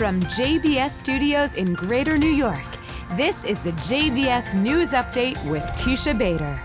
from JBS Studios in Greater New York, this is the JBS News Update with Teisha Bader.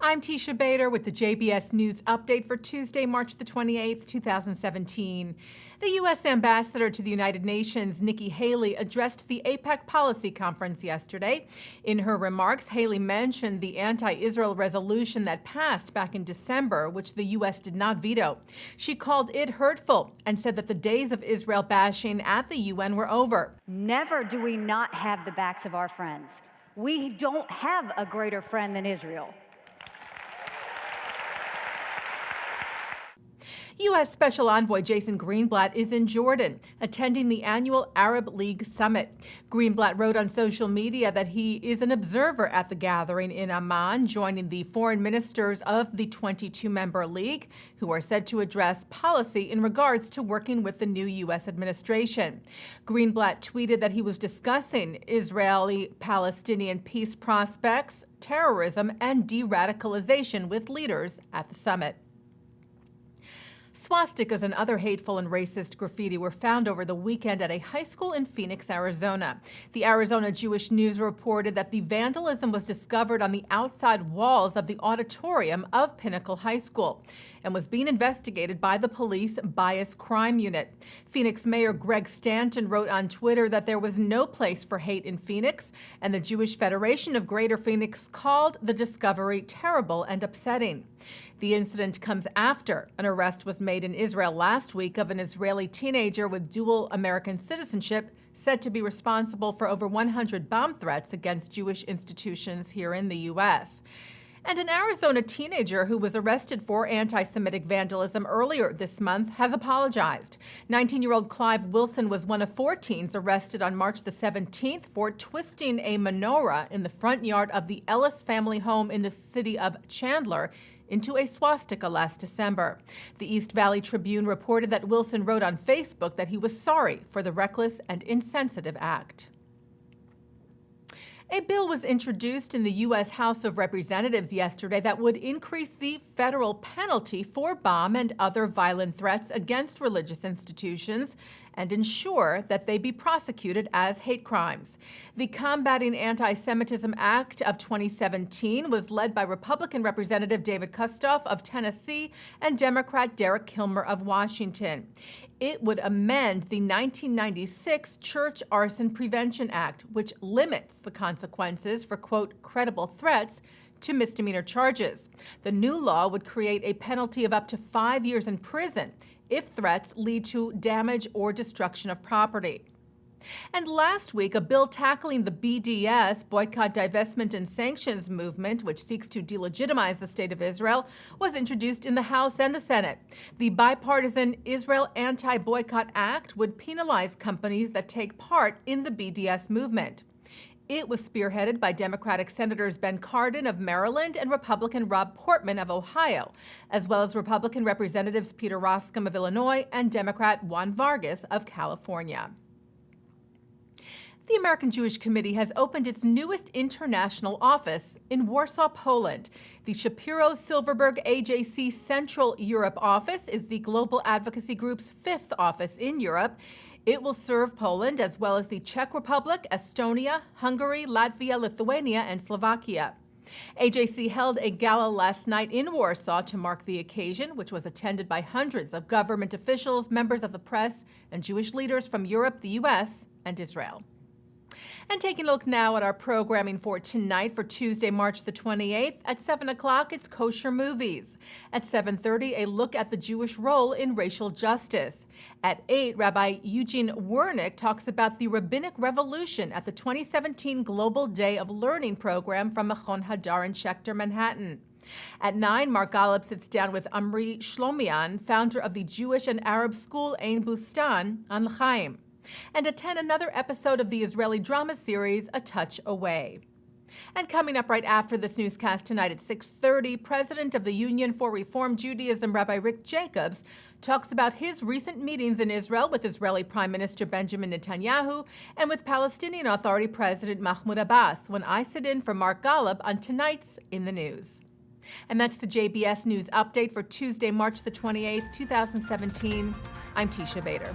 I'm Teisha Bader with the JBS News Update for Tuesday, March the 28th, 2017. The U.S. Ambassador to the United Nations, Nikki Haley, addressed the APEC Policy Conference yesterday. In her remarks, Haley mentioned the anti-Israel resolution that passed back in December, which the U.S. did not veto. She called it hurtful and said that the days of Israel bashing at the UN were over. Never do we not have the backs of our friends. We don't have a greater friend than Israel. U.S. Special Envoy Jason Greenblatt is in Jordan, attending the annual Arab League Summit. Greenblatt wrote on social media that he is an observer at the gathering in Amman, joining the foreign ministers of the 22-member league, who are said to address policy in regards to working with the new U.S. administration. Greenblatt tweeted that he was discussing Israeli-Palestinian peace prospects, terrorism, and de-radicalization with leaders at the summit. Swastikas and other hateful and racist graffiti were found over the weekend at a high school in Phoenix, Arizona. The Arizona Jewish News reported that the vandalism was discovered on the outside walls of the auditorium of Pinnacle High School and was being investigated by the police bias crime unit. Phoenix Mayor Greg Stanton wrote on Twitter that there was no place for hate in Phoenix, and the Jewish Federation of Greater Phoenix called the discovery terrible and upsetting. The incident comes after an arrest was made in Israel last week of an Israeli teenager with dual American citizenship said to be responsible for over 100 bomb threats against Jewish institutions here in the U.S. And an Arizona teenager who was arrested for anti-Semitic vandalism earlier this month has apologized. 19-year-old Clive Wilson was one of 4 teens arrested on March the 17th for twisting a menorah in the front yard of the Ellis family home in the city of Chandler into a swastika last December. The East Valley Tribune reported that Wilson wrote on Facebook that he was sorry for the reckless and insensitive act. A bill was introduced in the U.S. House of Representatives yesterday that would increase the federal penalty for bomb and other violent threats against religious institutions and ensure that they be prosecuted as hate crimes. The Combating Antisemitism Act of 2017 was led by Republican Representative David Kustoff of Tennessee and Democrat Derek Kilmer of Washington. It would amend the 1996 Church Arson Prevention Act, which limits the consequences for, quote, credible threats to misdemeanor charges. The new law would create a penalty of up to 5 years in prison if threats lead to damage or destruction of property. And last week, a bill tackling the BDS, Boycott, Divestment, and Sanctions movement, which seeks to delegitimize the State of Israel, was introduced in the House and the Senate. The bipartisan Israel Anti-Boycott Act would penalize companies that take part in the BDS movement. It was spearheaded by Democratic Senators Ben Cardin of Maryland and Republican Rob Portman of Ohio, as well as Republican Representatives Peter Roskam of Illinois and Democrat Juan Vargas of California. The American Jewish Committee has opened its newest international office in Warsaw, Poland. The Shapiro-Silverberg AJC Central Europe office is the global advocacy group's 5th office in Europe. It will serve Poland as well as the Czech Republic, Estonia, Hungary, Latvia, Lithuania, and Slovakia. AJC held a gala last night in Warsaw to mark the occasion, which was attended by hundreds of government officials, members of the press, and Jewish leaders from Europe, the U.S., and Israel. And taking a look now at our programming for tonight for Tuesday, March the 28th. At 7 o'clock, it's Kosher Movies. At 7:30, a look at the Jewish role in racial justice. At 8, Rabbi Eugene Wernick talks about the rabbinic revolution at the 2017 Global Day of Learning program from Machon Hadar in Schechter, Manhattan. At 9, Mark Golub sits down with Amri Shlomian, founder of the Jewish and Arab school Ein Bustan, on L'chaim. And at 10, another episode of the Israeli drama series, A Touch Away. And coming up right after this newscast tonight at 6:30, President of the Union for Reform Judaism, Rabbi Rick Jacobs, talks about his recent meetings in Israel with Israeli Prime Minister Benjamin Netanyahu and with Palestinian Authority President Mahmoud Abbas when I sit in for Mark Golub on tonight's In the News. And that's the JBS News Update for Tuesday, March the 28th, 2017. I'm Teisha Bader.